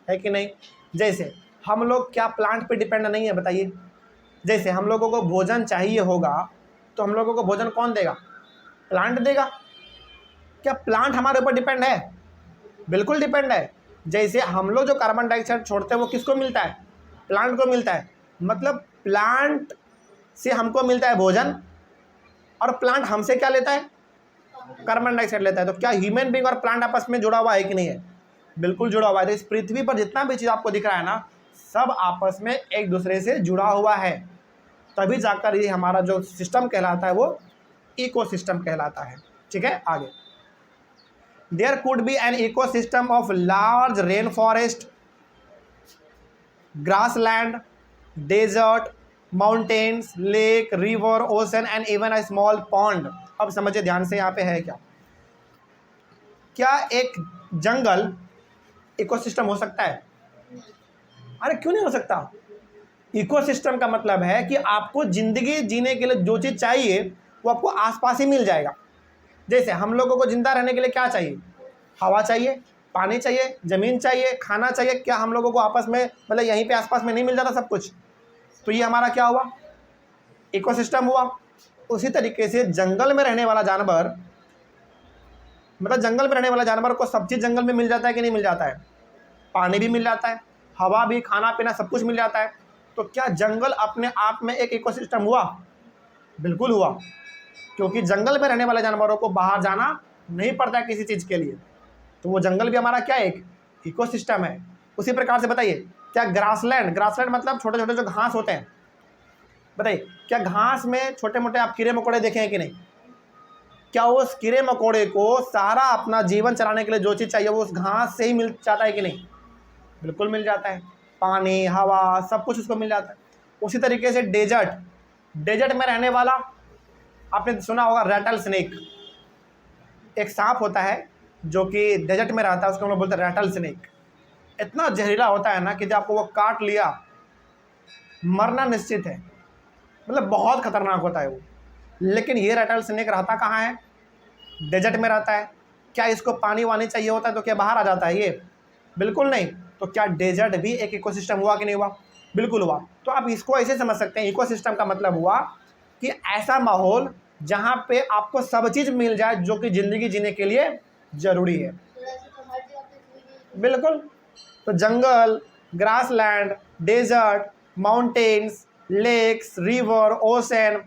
कि नहीं? जैसे हम लोग क्या प्लांट पे डिपेंड नहीं है? बताइए। जैसे हम लोगों को भोजन चाहिए होगा तो हम लोगों को भोजन कौन देगा? प्लांट देगा। क्या प्लांट हमारे ऊपर डिपेंड है? बिल्कुल डिपेंड है। जैसे हम लोग जो कार्बन डाइऑक्साइड छोड़ते हैं वो किसको मिलता है? प्लांट को मिलता है। मतलब प्लांट से हमको मिलता है भोजन, और प्लांट हमसे क्या लेता है? कार्बन डाइऑक्साइड लेता है। तो क्या ह्यूमन बीइंग और प्लांट आपस में जुड़ा हुआ है कि नहीं है? बिल्कुल जुड़ा हुआ है। तो इस पृथ्वी पर जितना भी चीज़ आपको दिख रहा है ना, सब आपस में एक दूसरे से जुड़ा हुआ है, तभी जाकर ये हमारा जो सिस्टम कहलाता है वो इकोसिस्टम कहलाता है। ठीक है, आगे। There could be an ecosystem of large rain forest, grassland, desert, mountains, lake, river, ocean and even a small pond. अब समझिए ध्यान से, यहाँ पे है क्या एक जंगल इकोसिस्टम हो सकता है? अरे क्यों नहीं हो सकता? इकोसिस्टम का मतलब है कि आपको ज़िंदगी जीने के लिए जो चीज़ चाहिए वो आपको आसपास ही मिल जाएगा। जैसे हम लोगों को ज़िंदा रहने के लिए क्या चाहिए? हवा चाहिए, पानी चाहिए, ज़मीन चाहिए, खाना चाहिए। क्या हम लोगों को आपस में, मतलब यहीं पे आसपास में नहीं मिल जाता सब कुछ? तो ये हमारा क्या हुआ? इकोसिस्टम हुआ। उसी तरीके से जंगल में रहने वाला जानवर, मतलब जंगल में रहने वाला जानवर को सब चीज़ जंगल में मिल जाता है कि नहीं मिल जाता है? पानी भी मिल जाता है, हवा भी, खाना पीना सब कुछ मिल जाता है। तो क्या जंगल अपने आप में एक इकोसिस्टम हुआ? बिल्कुल हुआ, क्योंकि जंगल में रहने वाले जानवरों को बाहर जाना नहीं पड़ता है किसी चीज़ के लिए, तो वो जंगल भी हमारा क्या एक इकोसिस्टम है। उसी प्रकार से बताइए, क्या ग्रासलैंड, ग्रासलैंड मतलब छोटे छोटे जो घास होते हैं, बताइए क्या घास में छोटे मोटे आप कीड़े मकोड़े देखे हैं कि नहीं? क्या उस कीड़े मकोड़े को सारा अपना जीवन चलाने के लिए जो चीज़ चाहिए वो उस घास से ही मिल जाता है कि नहीं? बिल्कुल मिल जाता है। पानी, हवा, सब कुछ उसको मिल जाता है। उसी तरीके से डेजर्ट, डेजर्ट में रहने वाला, आपने सुना होगा रैटल स्नेक, एक सांप होता है जो कि डेजर्ट में रहता है, उसको हम लोग बोलते हैं रैटल स्नेक। इतना जहरीला होता है ना कि जब आपको वो काट लिया मरना निश्चित है, मतलब बहुत खतरनाक होता है वो। लेकिन ये रैटल स्नेक रहता कहाँ है? डेजर्ट में रहता है। क्या इसको पानी वानी चाहिए होता है तो क्या बाहर आ जाता है ये? बिल्कुल नहीं। तो क्या डेजर्ट भी एक इकोसिस्टम हुआ कि नहीं हुआ? बिल्कुल हुआ। तो आप इसको ऐसे समझ सकते हैं, इकोसिस्टम का मतलब हुआ कि ऐसा माहौल जहाँ पे आपको सब चीज़ मिल जाए जो कि ज़िंदगी जीने के लिए ज़रूरी है। बिल्कुल। तो जंगल, grassland, desert, mountains, lakes, river, ocean,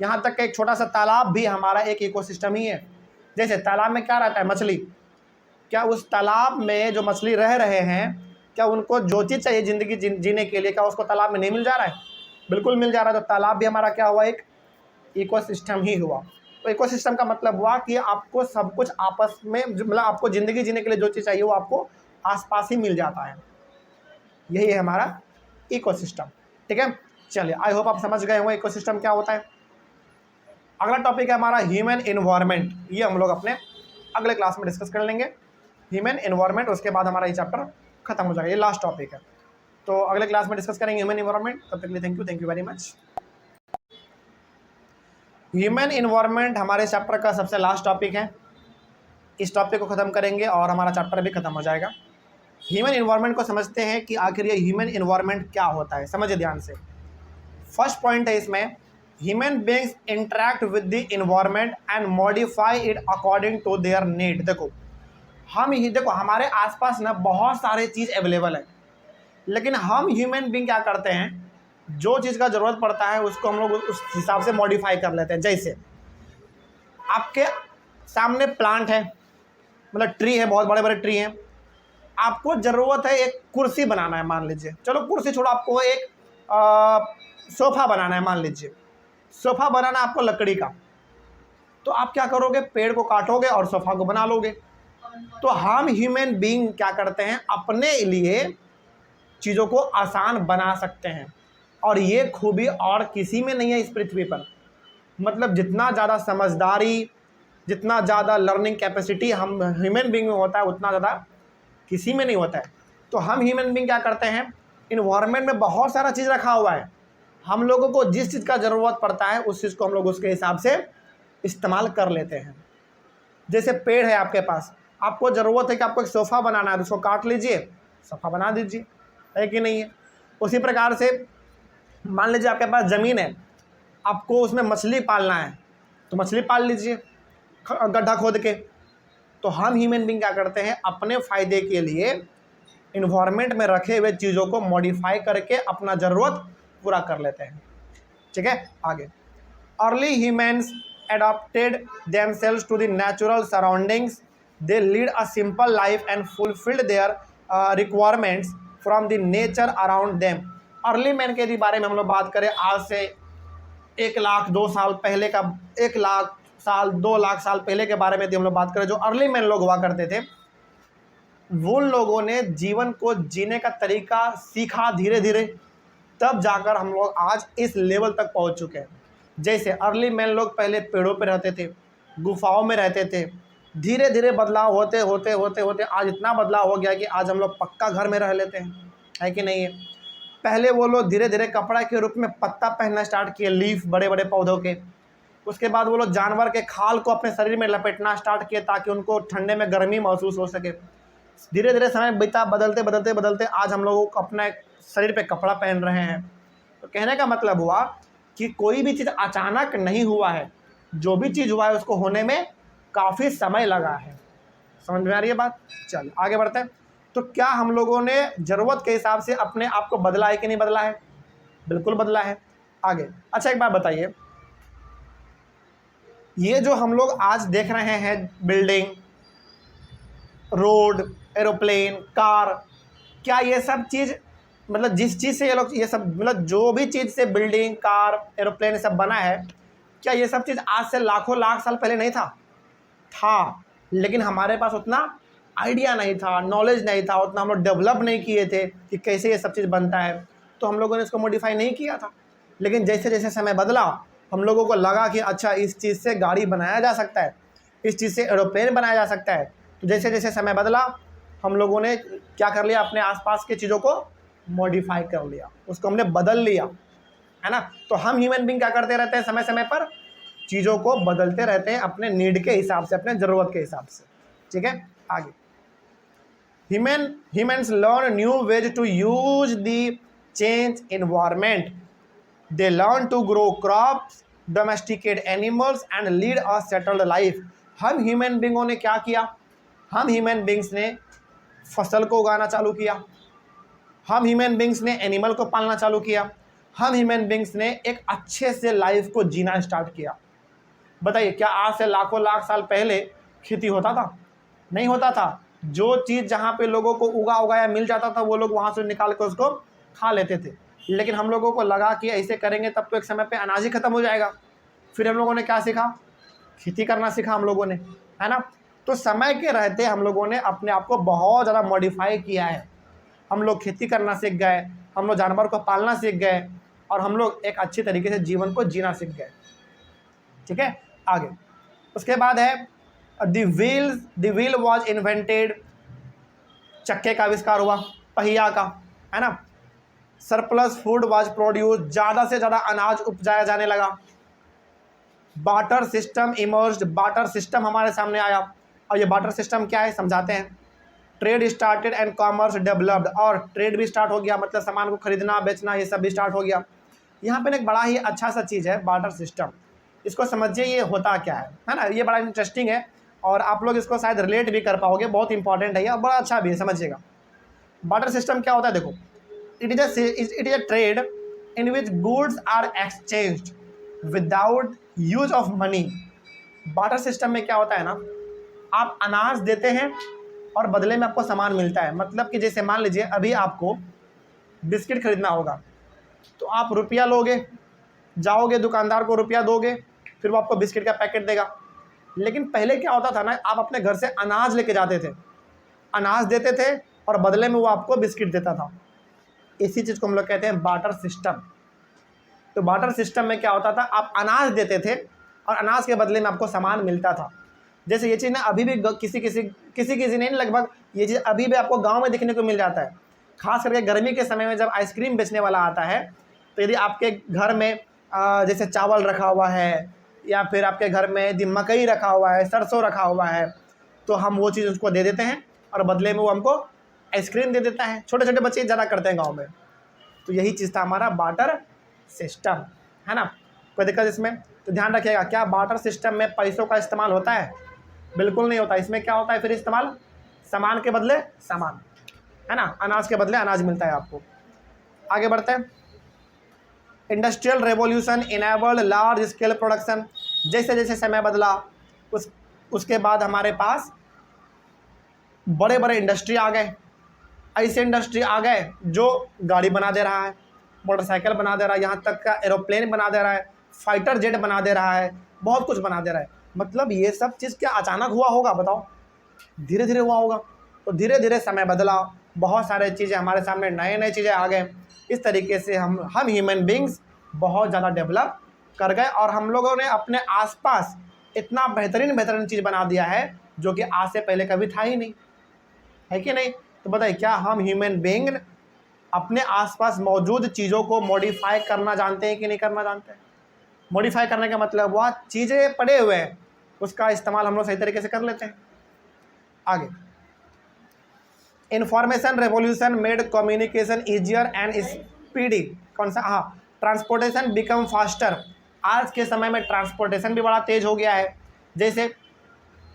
यहाँ तक एक छोटा सा तालाब भी हमारा एक इकोसिस्टम ही है। जैसे तालाब में क्या रहता है? मछली। क्या उस तालाब में जो मछली रह रहे हैं, क्या उनको जो चीज़ चाहिए ज़िंदगी जीने के लिए, क्या उसको तालाब में नहीं मिल जा रहा है? बिल्कुल मिल जा रहा है। तो तालाब भी हमारा क्या हुआ? एक इकोसिस्टम ही हुआ। तो इकोसिस्टम का मतलब हुआ कि आपको सब कुछ आपस में, मतलब आपको ज़िंदगी जीने के लिए जो चीज़ चाहिए वो आपको आसपास ही मिल जाता है। यही है हमारा इकोसिस्टम। ठीक है, चलिए, आई होप आप समझ गए होंगे इकोसिस्टम क्या होता है। अगला टॉपिक है हमारा ह्यूमन इन्वायरमेंट। ये हम लोग अपने अगले क्लास में डिस्कस कर लेंगे, ह्यूमन इन्वायरमेंट। उसके बाद हमारा ये चैप्टर खत्म हो जाएगा, ये लास्ट टॉपिक है। तो अगले क्लास में डिस्कस करेंगे ह्यूमन इन्वायरमेंट। तब तक के लिए thank you very much. Human environment हमारे चैप्टर का सबसे लास्ट टॉपिक है। इस टॉपिक को ख़त्म करेंगे और हमारा चैप्टर भी ख़त्म हो जाएगा। ह्यूमन इन्वायरमेंट को समझते हैं कि आखिर ये ह्यूमन इन्वायरमेंट क्या होता है। समझिए ध्यान से। फर्स्ट पॉइंट है इसमें, human beings interact with the environment and modify it according to their need. देखो हमारे आसपास ना बहुत सारे चीज़ अवेलेबल है, लेकिन हम ह्यूमन बींग क्या करते हैं, जो चीज़ का ज़रूरत पड़ता है उसको हम लोग उस हिसाब से मॉडिफाई कर लेते हैं। जैसे आपके सामने प्लांट है, मतलब ट्री है, बहुत बड़े बड़े ट्री हैं। आपको ज़रूरत है एक कुर्सी बनाना है, मान लीजिए, चलो कुर्सी छोड़ो, आपको एक सोफ़ा बनाना है, मान लीजिए सोफ़ा बनाना है आपको लकड़ी का। तो आप क्या करोगे, पेड़ को काटोगे और सोफ़ा को बना लोगे। तो हम ह्यूमन बीइंग क्या करते हैं, अपने लिए चीज़ों को आसान बना सकते हैं, और ये खूबी और किसी में नहीं है इस पृथ्वी पर। मतलब जितना ज़्यादा समझदारी, जितना ज़्यादा लर्निंग कैपेसिटी हम ह्यूमन बीइंग में होता है, उतना ज़्यादा किसी में नहीं होता है। तो हम ह्यूमन बीइंग क्या करते हैं, इन्वायरमेंट में बहुत सारा चीज़ रखा हुआ है, हम लोगों को जिस चीज़ का ज़रूरत पड़ता है उस चीज़ को हम लोग उसके हिसाब से इस्तेमाल कर लेते हैं। जैसे पेड़ है आपके पास, आपको ज़रूरत है कि आपको एक सोफ़ा बनाना है, उसको काट लीजिए, सोफ़ा बना दीजिए, है कि नहीं है। उसी प्रकार से मान लीजिए आपके पास ज़मीन है, आपको उसमें मछली पालना है, तो मछली पाल लीजिए गड्ढा खोद के। तो हम ह्यूमन बीइंग क्या करते हैं, अपने फ़ायदे के लिए इन्वायरमेंट में रखे हुए चीज़ों को मॉडिफाई करके अपना ज़रूरत पूरा कर लेते हैं। ठीक है, आगे। Early humans adapted themselves to the natural surroundings. They lead a simple life and fulfilled their requirements from the nature around them. Early man के यदि बारे में हम लोग बात करें, आज से 1 लाख 2 साल पहले का, 1 लाख साल 2 लाख साल पहले के बारे में यदि हम लोग बात करें, जो अर्ली मैन लोग हुआ करते थे, वो लोगों ने जीवन को जीने का तरीका सीखा धीरे धीरे, तब जाकर हम लोग आज इस लेवल तक पहुंच चुके हैं। जैसे अर्ली मैन लोग पहले पेड़ों पर रहते थे, गुफाओं में रहते थे, धीरे धीरे बदलाव होते होते होते होते आज इतना बदलाव हो गया कि आज हम लोग पक्का घर में रह लेते हैं, है कि नहीं है। पहले वो लोग धीरे धीरे कपड़ा के रूप में पत्ता पहनना स्टार्ट किए, लीफ बड़े बड़े पौधों के। उसके बाद वो लोग जानवर के खाल को अपने शरीर में लपेटना स्टार्ट किए ताकि उनको ठंडे में गर्मी महसूस हो सके। धीरे धीरे समय बीता, बदलते बदलते बदलते आज हम लोग अपना शरीर पे कपड़ा पहन रहे हैं। तो कहने का मतलब हुआ कि कोई भी चीज़ अचानक नहीं हुआ है, जो भी चीज़ हुआ है उसको होने में काफ़ी समय लगा है। समझ में आ रही है बात। चल आगे बढ़ते हैं। तो क्या हम लोगों ने ज़रूरत के हिसाब से अपने आप को बदला है कि नहीं बदला है? बिल्कुल बदला है। आगे, अच्छा एक बात बताइए, ये जो हम लोग आज देख रहे हैं, बिल्डिंग, रोड, एरोप्लेन, कार, क्या ये सब चीज़, मतलब जिस चीज़ से ये लोग, ये सब मतलब जो भी चीज़ से बिल्डिंग, कार, एरोप्लेन सब बना है, क्या ये सब चीज़ आज से लाखों लाख साल पहले नहीं था? लेकिन हमारे पास उतना आइडिया नहीं था, नॉलेज नहीं था, उतना हम लोग डेवलप नहीं किए थे कि कैसे ये सब चीज़ बनता है, तो हम लोगों ने इसको मॉडिफाई नहीं किया था। लेकिन जैसे जैसे समय बदला, हम लोगों को लगा कि अच्छा इस चीज़ से गाड़ी बनाया जा सकता है, इस चीज़ से एरोप्लेन बनाया जा सकता है। तो जैसे जैसे समय बदला, हम लोगों ने क्या कर लिया, अपने आसपास की चीज़ों को मॉडिफाई कर लिया, उसको हमने बदल लिया, है ना। तो हम ह्यूमन बीइंग क्या करते रहते हैं, समय समय पर चीज़ों को बदलते रहते हैं अपने नीड के हिसाब से, अपने ज़रूरत के हिसाब से। ठीक है, आगे। Humans learn new ways to use the changed environment. They learn to grow crops, domesticate animals and lead a settled life. हम ह्यूमन बींगों ने क्या किया, हम ह्यूमन बींग्स ने फसल को उगाना चालू किया, हम ह्यूमन बींग्स ने एनिमल को पालना चालू किया, हम ह्यूमन बींग्स ने एक अच्छे से लाइफ को जीना स्टार्ट किया। बताइए, क्या आज से लाखों लाख साल पहले खेती होता था? नहीं होता था। जो चीज़ जहाँ पे लोगों को उगाया मिल जाता था, वो लोग वहाँ से निकाल कर उसको खा लेते थे। लेकिन हम लोगों को लगा कि ऐसे करेंगे तब तो एक समय पे अनाज ही खत्म हो जाएगा। फिर हम लोगों ने क्या सीखा, खेती करना सीखा हम लोगों ने, है ना। तो समय के रहते हम लोगों ने अपने आप को बहुत ज़्यादा मॉडिफाई किया है। हम लोग खेती करना सीख गए, हम लोग जानवर को पालना सीख गए, और हम लोग एक अच्छी तरीके से जीवन को जीना सीख गए। ठीक है। आगे उसके बाद है द व्हील वॉज इन्वेंटेड, चक्के का आविष्कार हुआ, पहिया का, है ना। सरप्लस फूड वाज प्रोड्यूस, ज़्यादा से ज़्यादा अनाज उपजाया जाने लगा। Barter system emerged, barter system हमारे सामने आया। और ये बार्टर सिस्टम क्या है समझाते हैं। Trade started and commerce developed, और ट्रेड भी स्टार्ट हो गया, मतलब सामान को खरीदना बेचना ये सब भी स्टार्ट हो गया। यहाँ पे एक बड़ा ही अच्छा सा चीज़ है बार्टर सिस्टम, इसको समझिए ये होता क्या है ना। ये बड़ा इंटरेस्टिंग है और आप लोग इसको शायद रिलेट भी कर पाओगे, बहुत इंपॉर्टेंट है ये और बड़ा अच्छा भी है, समझिएगा। बार्टर सिस्टम क्या होता है देखो, it is a trade in which goods are exchanged without use of money. Barter system में क्या होता है ना, आप अनाज देते हैं और बदले में आपको सामान मिलता है। मतलब कि जैसे मान लीजिए अभी आपको बिस्किट खरीदना होगा, तो आप रुपया लोगे, जाओगे दुकानदार को रुपया दोगे, फिर वो आपको बिस्किट का पैकेट देगा। लेकिन पहले क्या होता था ना, आप अपने घर से अनाज लेके जाते थे, अनाज देते थे और बदले में वो आपको बिस्किट देता था। इसी चीज़ को हम लोग कहते हैं बार्टर सिस्टम। तो बार्टर सिस्टम में क्या होता था, आप अनाज देते थे और अनाज के बदले में आपको सामान मिलता था। जैसे ये चीज़ ना अभी भी किसी नहीं, लगभग ये चीज़ अभी भी आपको गांव में देखने को मिल जाता है। खास करके गर्मी के समय में जब आइसक्रीम बेचने वाला आता है, तो यदि आपके घर में जैसे चावल रखा हुआ है या फिर आपके घर में यदि मकई रखा हुआ है, सरसों रखा हुआ है, तो हम वो चीज़ उसको दे देते हैं और बदले में वो हमको आइसक्रीम दे देता है। छोटे छोटे बच्चे ज़्यादा करते हैं गाँव में। तो यही चीज़ था हमारा बार्टर सिस्टम, है ना। कोई दिक्कत इसमें? तो ध्यान रखिएगा, क्या बार्टर सिस्टम में पैसों का इस्तेमाल होता है? बिल्कुल नहीं होता। इसमें क्या होता है फिर इस्तेमाल, सामान के बदले सामान, है ना, अनाज के बदले अनाज मिलता है आपको। आगे बढ़ते हैं। Industrial revolution enabled large scale production. जैसे जैसे समय बदला उसके बाद हमारे पास बड़े बड़े इंडस्ट्री आ गए। ऐसे इंडस्ट्री आ गए जो गाड़ी बना दे रहा है, मोटरसाइकिल बना दे रहा है, यहाँ तक का एरोप्लेन बना दे रहा है, फाइटर जेट बना दे रहा है, बहुत कुछ बना दे रहा है। मतलब ये सब चीज़ क्या अचानक हुआ होगा बताओ? धीरे धीरे हुआ होगा। तो धीरे धीरे समय बदला, बहुत सारे चीज़ें हमारे सामने नए नए चीज़ें आ गए। इस तरीके से हम ह्यूमन बींग्स बहुत ज़्यादा डेवलप कर गए और हम लोगों ने अपने आसपास इतना बेहतरीन चीज़ बना दिया है जो कि आज से पहले कभी था ही नहीं, है कि नहीं। तो बताइए, क्या हम ह्यूमन बींग अपने आसपास मौजूद चीज़ों को मॉडिफाई करना जानते हैं कि नहीं करना जानते हैं? मॉडिफाई करने का मतलब वह चीज़ें पड़े हुए हैं उसका इस्तेमाल हम लोग सही तरीके से कर लेते हैं। आगे, information revolution made communication easier and speedy. कौन सा? हाँ, ट्रांसपोर्टेशन बिकम फास्टर। आज के समय में ट्रांसपोर्टेशन भी बड़ा तेज हो गया है। जैसे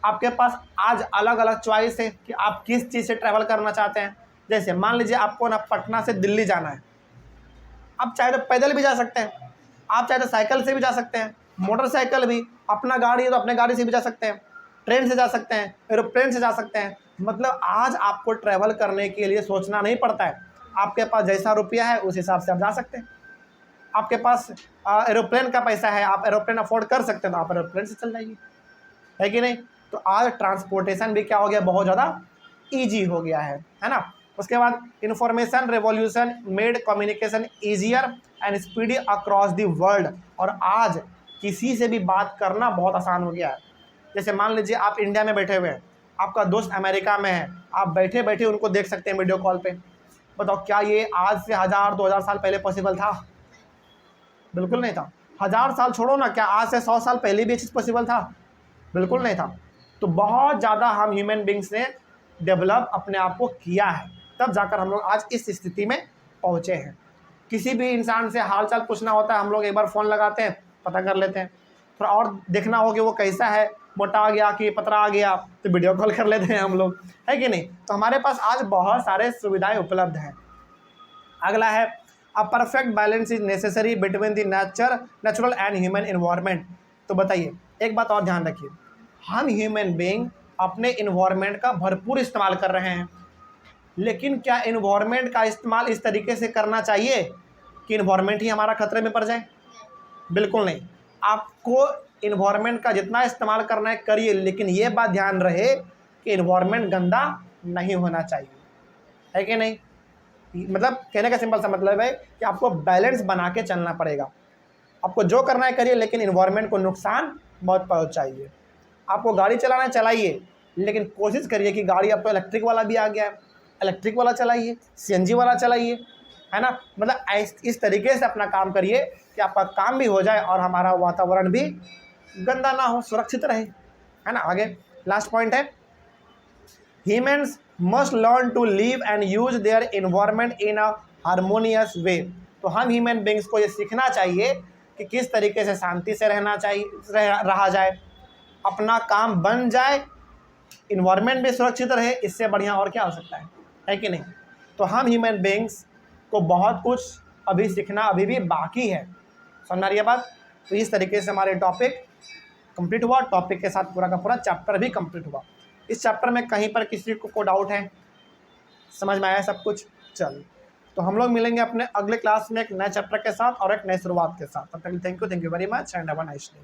आपके पास आज अलग अलग चॉइस है कि आप किस चीज़ से ट्रैवल करना चाहते हैं। जैसे मान लीजिए आपको ना पटना से दिल्ली जाना है, आप चाहे तो पैदल भी जा सकते हैं, आप चाहे तो साइकिल से भी जा सकते हैं, मोटरसाइकिल भी, अपना गाड़ी है तो अपने गाड़ी से भी जा सकते हैं, ट्रेन से जा सकते हैं, एरोप्लेन से जा सकते हैं। मतलब आज आपको ट्रैवल करने के लिए सोचना नहीं पड़ता है। आपके पास जैसा रुपया है उस हिसाब से आप जा सकते हैं। आपके पास एरोप्लेन का पैसा है, आप एरोप्लेन अफोर्ड कर सकते हैं, तो आप एरोप्लेन से चल जाइए, है कि नहीं। तो आज ट्रांसपोर्टेशन भी क्या हो गया, बहुत ज़्यादा ईजी हो गया है ना। उसके बाद information revolution made communication easier and speedy across the world. और आज किसी से भी बात करना बहुत आसान हो गया है। जैसे मान लीजिए आप इंडिया में बैठे हुए हैं, आपका दोस्त अमेरिका में है, आप बैठे बैठे उनको देख सकते हैं वीडियो कॉल पे। बताओ, क्या ये आज से 1000-2000 साल पहले पॉसिबल था? बिल्कुल नहीं था। 1000 साल छोड़ो ना, क्या आज से 100 साल पहले भी ये चीज़ पॉसिबल था? बिल्कुल नहीं था। तो बहुत ज़्यादा हम ह्यूमन बींग्स ने डेवलप अपने आप को किया है, तब जाकर हम लोग आज इस स्थिति में पहुँचे हैं। किसी भी इंसान से हाल चाल पूछना होता है, हम लोग एक बार फ़ोन लगाते हैं, पता कर लेते हैं। थोड़ा और देखना हो कि वो कैसा है, मोटा आ गया कि पतला आ गया, तो वीडियो कॉल कर लेते हैं हम लोग, है कि नहीं। तो हमारे पास आज बहुत सारे सुविधाएं उपलब्ध हैं। अगला है, a perfect balance is necessary between the natural and human environment. तो बताइए, एक बात और ध्यान रखिए, हम ह्यूमन बीइंग अपने इन्वायरमेंट का भरपूर इस्तेमाल कर रहे हैं, लेकिन क्या इन्वायरमेंट का इस्तेमाल इस तरीके से करना चाहिए कि इन्वायरमेंट ही हमारा खतरे में पड़ जाए? बिल्कुल नहीं। आपको इन्वायरमेंट का जितना इस्तेमाल करना है करिए, लेकिन ये बात ध्यान रहे कि इन्वायरमेंट गंदा नहीं होना चाहिए, है कि नहीं। मतलब कहने का सिंपल सा मतलब है कि आपको बैलेंस बना के चलना पड़ेगा। आपको जो करना है करिए, लेकिन इन्वायरमेंट को नुकसान मत पहुंचाइए। आपको गाड़ी चलाना है चलाइए, लेकिन कोशिश करिए कि गाड़ी, अब तो इलेक्ट्रिक वाला भी आ गया है, इलेक्ट्रिक वाला चलाइए, सीएनजी वाला चलाइए, है ना। मतलब इस तरीके से अपना काम करिए कि आपका काम भी हो जाए और हमारा वातावरण भी गंदा ना हो, सुरक्षित रहे, है ना। आगे लास्ट पॉइंट है, humans must learn to live and use their environment in a harmonious way. तो हम ह्यूमन बींग्स को ये सीखना चाहिए कि किस तरीके से शांति से रहना चाहिए, रहा जाए, अपना काम बन जाए, इन्वायरमेंट भी सुरक्षित रहे। इससे बढ़िया और क्या हो सकता है कि नहीं। तो हम ह्यूमन बींग्स को बहुत कुछ अभी सीखना अभी भी बाकी है, समझ आ रही है बात। तो इस तरीके से हमारे टॉपिक कंप्लीट हुआ, टॉपिक के साथ पूरा का पूरा चैप्टर भी कंप्लीट हुआ। इस चैप्टर में कहीं पर किसी को डाउट है, समझ में आया सब कुछ। चलिए, तो हम लोग मिलेंगे अपने अगले क्लास में एक नए चैप्टर के साथ और एक नई शुरुआत के साथ। तब तक thank you very much and have a nice day.